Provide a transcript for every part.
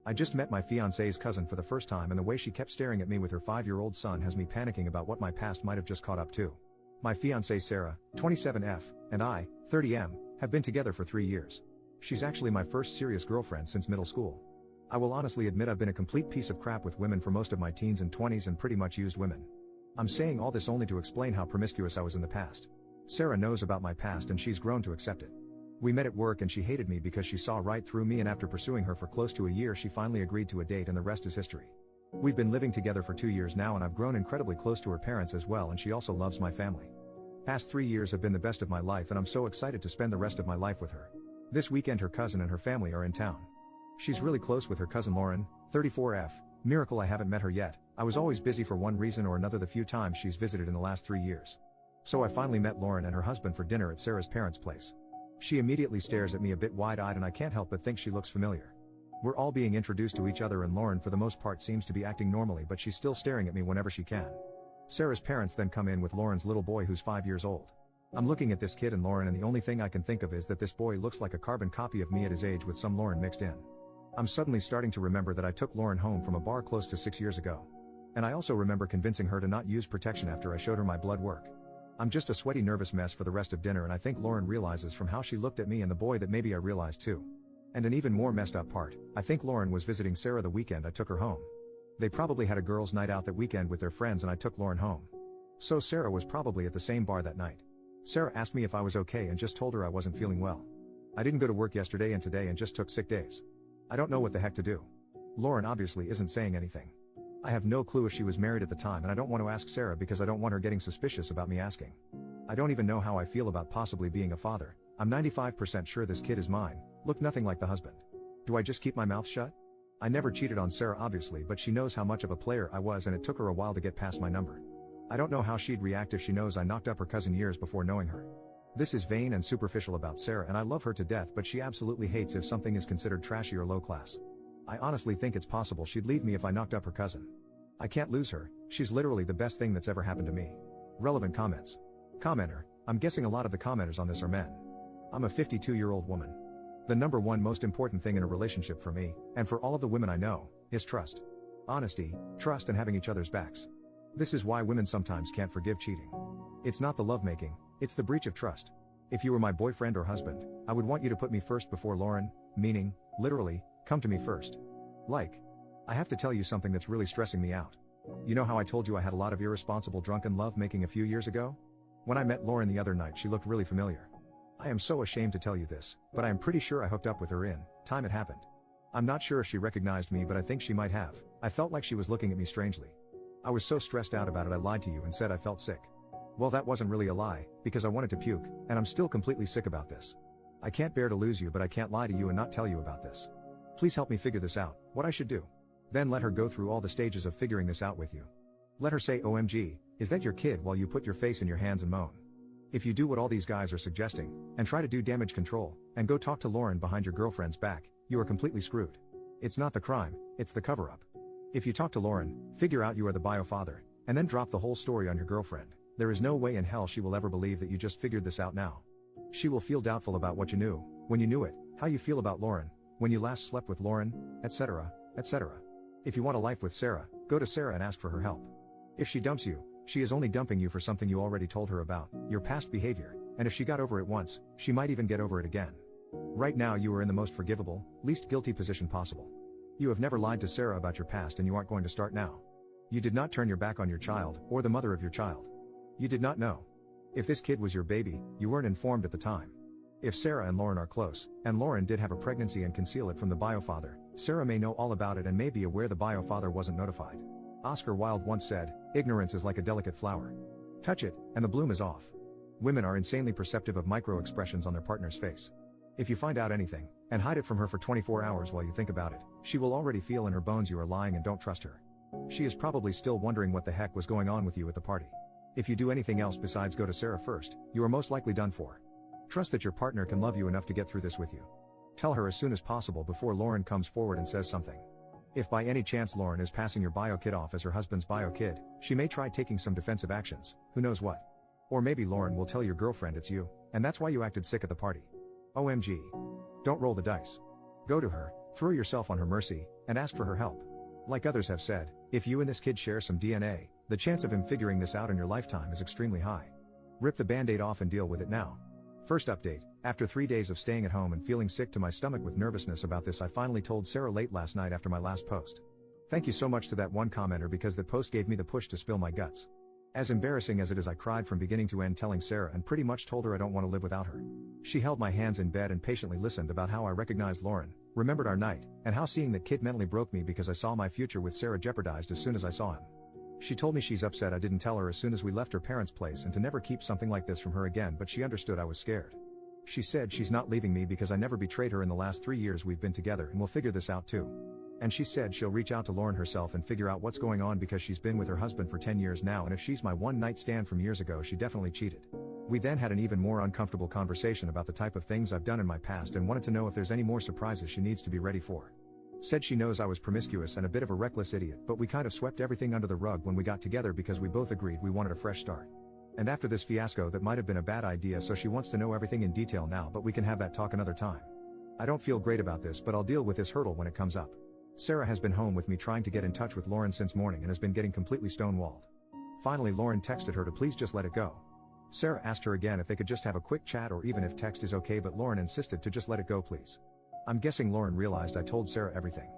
I just met my fiancée's cousin for the first time, and the way she kept staring at me with her 5-year-old son has me panicking about what my past might have just caught up to. My fiancée Sarah, 27F, and I, 30M, have been together for 3 years. She's actually my first serious girlfriend since middle school. I will honestly admit I've been a complete piece of crap with women for most of my teens and 20s and pretty much used women. I'm saying all this only to explain how promiscuous I was in the past. Sarah knows about my past and she's grown to accept it. We met at work and she hated me because she saw right through me, and after pursuing her for close to a year she finally agreed to a date and the rest is history. We've been living together for 2 years now and I've grown incredibly close to her parents as well, and she also loves my family. Past 3 years have been the best of my life and I'm so excited to spend the rest of my life with her. This weekend her cousin and her family are in town. She's really close with her cousin Lauren, 34F, miracle I haven't met her yet. I was always busy for one reason or another the few times she's visited in the last 3 years. So I finally met Lauren and her husband for dinner at Sarah's parents' place. She immediately stares at me a bit wide-eyed and I can't help but think she looks familiar. We're all being introduced to each other and Lauren for the most part seems to be acting normally, but she's still staring at me whenever she can. Sarah's parents then come in with Lauren's little boy who's 5 years old. I'm looking at this kid and Lauren and the only thing I can think of is that this boy looks like a carbon copy of me at his age with some Lauren mixed in. I'm suddenly starting to remember that I took Lauren home from a bar close to 6 years ago. And I also remember convincing her to not use protection after I showed her my blood work. I'm just a sweaty nervous mess for the rest of dinner, and I think Lauren realizes from how she looked at me and the boy that maybe I realized too. And an even more messed up part, I think Lauren was visiting Sarah the weekend I took her home. They probably had a girls' night out that weekend with their friends and I took Lauren home. So Sarah was probably at the same bar that night. Sarah asked me if I was okay and just told her I wasn't feeling well. I didn't go to work yesterday and today and just took sick days. I don't know what the heck to do. Lauren obviously isn't saying anything. I have no clue if she was married at the time and I don't want to ask Sarah because I don't want her getting suspicious about me asking. I don't even know how I feel about possibly being a father. I'm 95% sure this kid is mine, look nothing like the husband. Do I just keep my mouth shut? I never cheated on Sarah obviously, but she knows how much of a player I was and it took her a while to get past my number. I don't know how she'd react if she knows I knocked up her cousin years before knowing her. This is vain and superficial about Sarah and I love her to death, but she absolutely hates if something is considered trashy or low class. I honestly think it's possible she'd leave me if I knocked up her cousin. I can't lose her, she's literally the best thing that's ever happened to me. Relevant comments. Commenter, I'm guessing a lot of the commenters on this are men. I'm a 52-year-old woman. The number one most important thing in a relationship for me, and for all of the women I know, is trust. Honesty, trust and having each other's backs. This is why women sometimes can't forgive cheating. It's not the lovemaking, it's the breach of trust. If you were my boyfriend or husband, I would want you to put me first before Lauren, meaning, literally, come to me first. Like, I have to tell you something that's really stressing me out. You know how I told you I had a lot of irresponsible drunken lovemaking a few years ago? When I met Lauren the other night she looked really familiar. I am so ashamed to tell you this, but I am pretty sure I hooked up with her in time it happened. I'm not sure if she recognized me, but I think she might have. I felt like she was looking at me strangely. I was so stressed out about it I lied to you and said I felt sick. Well, that wasn't really a lie, because I wanted to puke, and I'm still completely sick about this. I can't bear to lose you, but I can't lie to you and not tell you about this. Please help me figure this out, what I should do. Then let her go through all the stages of figuring this out with you. Let her say OMG, is that your kid, while you put your face in your hands and moan. If you do what all these guys are suggesting, and try to do damage control, and go talk to Lauren behind your girlfriend's back, you are completely screwed. It's not the crime, it's the cover-up. If you talk to Lauren, figure out you are the bio-father, and then drop the whole story on your girlfriend, there is no way in hell she will ever believe that you just figured this out now. She will feel doubtful about what you knew, when you knew it, how you feel about Lauren, when you last slept with Lauren, etc., etc. If you want a life with Sarah, go to Sarah and ask for her help. If she dumps you, she is only dumping you for something you already told her about, your past behavior, and if she got over it once, she might even get over it again. Right now you are in the most forgivable, least guilty position possible. You have never lied to Sarah about your past and you aren't going to start now. You did not turn your back on your child, or the mother of your child. You did not know. If this kid was your baby, you weren't informed at the time. If Sarah and Lauren are close, and Lauren did have a pregnancy and conceal it from the bio-father, Sarah may know all about it and may be aware the bio-father wasn't notified. Oscar Wilde once said, ignorance is like a delicate flower. Touch it, and the bloom is off. Women are insanely perceptive of micro-expressions on their partner's face. If you find out anything, and hide it from her for 24 hours while you think about it, she will already feel in her bones you are lying and don't trust her. She is probably still wondering what the heck was going on with you at the party. If you do anything else besides go to Sarah first, you are most likely done for. Trust that your partner can love you enough to get through this with you. Tell her as soon as possible before Lauren comes forward and says something. If by any chance Lauren is passing your bio kid off as her husband's bio kid, she may try taking some defensive actions, who knows what. Or maybe Lauren will tell your girlfriend it's you, and that's why you acted sick at the party. OMG. Don't roll the dice. Go to her, throw yourself on her mercy, and asked for her help. Like others have said, if you and this kid share some DNA, the chance of him figuring this out in your lifetime is extremely high. Rip the band-aid off and deal with it now. First update, after 3 days of staying at home and feeling sick to my stomach with nervousness about this, I finally told Sarah late last night after my last post. Thank you so much to that one commenter because that post gave me the push to spill my guts. As embarrassing as it is, I cried from beginning to end telling Sarah and pretty much told her I don't want to live without her. She held my hands in bed and patiently listened about how I recognized Lauren, remembered our night, and how seeing that kid mentally broke me because I saw my future with Sarah jeopardized as soon as I saw him. She told me she's upset I didn't tell her as soon as we left her parents' place and to never keep something like this from her again, but she understood I was scared. She said she's not leaving me because I never betrayed her in the last 3 years we've been together and we'll figure this out too. And she said she'll reach out to Lauren herself and figure out what's going on because she's been with her husband for 10 years now, and if she's my one-night stand from years ago, she definitely cheated. We then had an even more uncomfortable conversation about the type of things I've done in my past and wanted to know if there's any more surprises she needs to be ready for. Said she knows I was promiscuous and a bit of a reckless idiot, but we kind of swept everything under the rug when we got together because we both agreed we wanted a fresh start. And after this fiasco that might have been a bad idea, so she wants to know everything in detail now, but we can have that talk another time. I don't feel great about this, but I'll deal with this hurdle when it comes up. Sarah has been home with me trying to get in touch with Lauren since morning and has been getting completely stonewalled. Finally, Lauren texted her to please just let it go. Sarah asked her again if they could just have a quick chat or even if text is okay, but Lauren insisted to just let it go please. I'm guessing Lauren realized I told Sarah everything.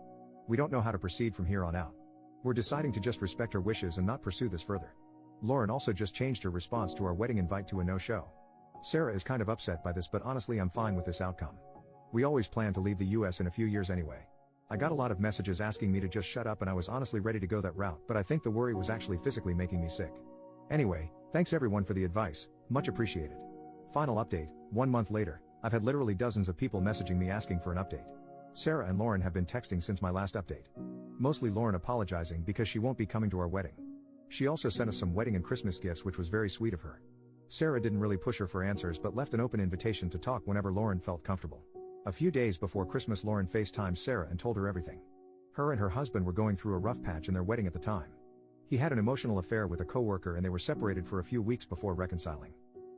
We don't know how to proceed from here on out. We're deciding to just respect her wishes and not pursue this further. Lauren also just changed her response to our wedding invite to a no-show. Sarah is kind of upset by this, but honestly I'm fine with this outcome. We always plan to leave the US in a few years anyway. I got a lot of messages asking me to just shut up and I was honestly ready to go that route, but I think the worry was actually physically making me sick. Anyway, thanks everyone for the advice, much appreciated. Final update, 1 month later, I've had literally dozens of people messaging me asking for an update. Sarah and Lauren have been texting since my last update. Mostly Lauren apologizing because she won't be coming to our wedding. She also sent us some wedding and Christmas gifts, which was very sweet of her. Sarah didn't really push her for answers but left an open invitation to talk whenever Lauren felt comfortable. A few days before Christmas, Lauren FaceTimed Sarah and told her everything. Her and her husband were going through a rough patch in their wedding at the time. He had an emotional affair with a coworker and they were separated for a few weeks before reconciling.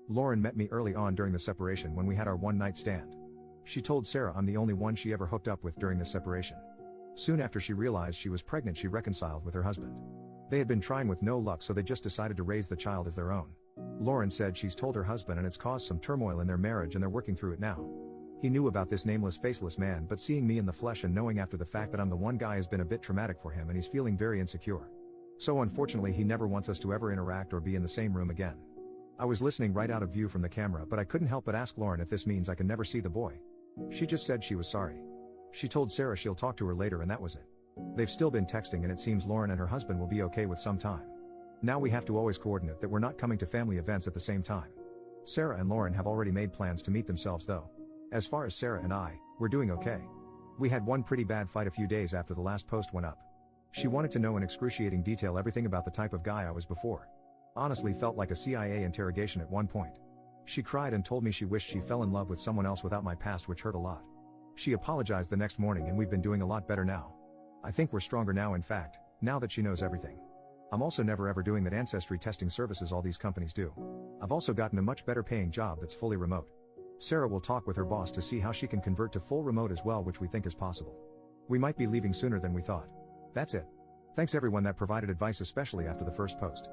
Lauren met me early on during the separation when we had our one-night stand. She told Sarah I'm the only one she ever hooked up with during this separation. Soon after she realized she was pregnant, she reconciled with her husband. They had been trying with no luck, so they just decided to raise the child as their own. Lauren said she's told her husband and it's caused some turmoil in their marriage and they're working through it now. He knew about this nameless, faceless man, but seeing me in the flesh and knowing after the fact that I'm the one guy has been a bit traumatic for him and he's feeling very insecure. So unfortunately he never wants us to ever interact or be in the same room again. I was listening right out of view from the camera, but I couldn't help but ask Lauren if this means I can never see the boy. She just said she was sorry. She told Sarah she'll talk to her later and that was it. They've still been texting and it seems Lauren and her husband will be okay with some time. Now we have to always coordinate that we're not coming to family events at the same time. Sarah and Lauren have already made plans to meet themselves though. As far as Sarah and I, we're doing okay. We had one pretty bad fight a few days after the last post went up. She wanted to know in excruciating detail everything about the type of guy I was before. Honestly felt like a CIA interrogation at one point. She cried and told me she wished she fell in love with someone else without my past, which hurt a lot. She apologized the next morning and we've been doing a lot better now. I think we're stronger now, in fact, now that she knows everything. I'm also never ever doing that ancestry testing services all these companies do. I've also gotten a much better paying job that's fully remote. Sarah will talk with her boss to see how she can convert to full remote as well, which we think is possible. We might be leaving sooner than we thought. That's it. Thanks everyone that provided advice, especially after the first post.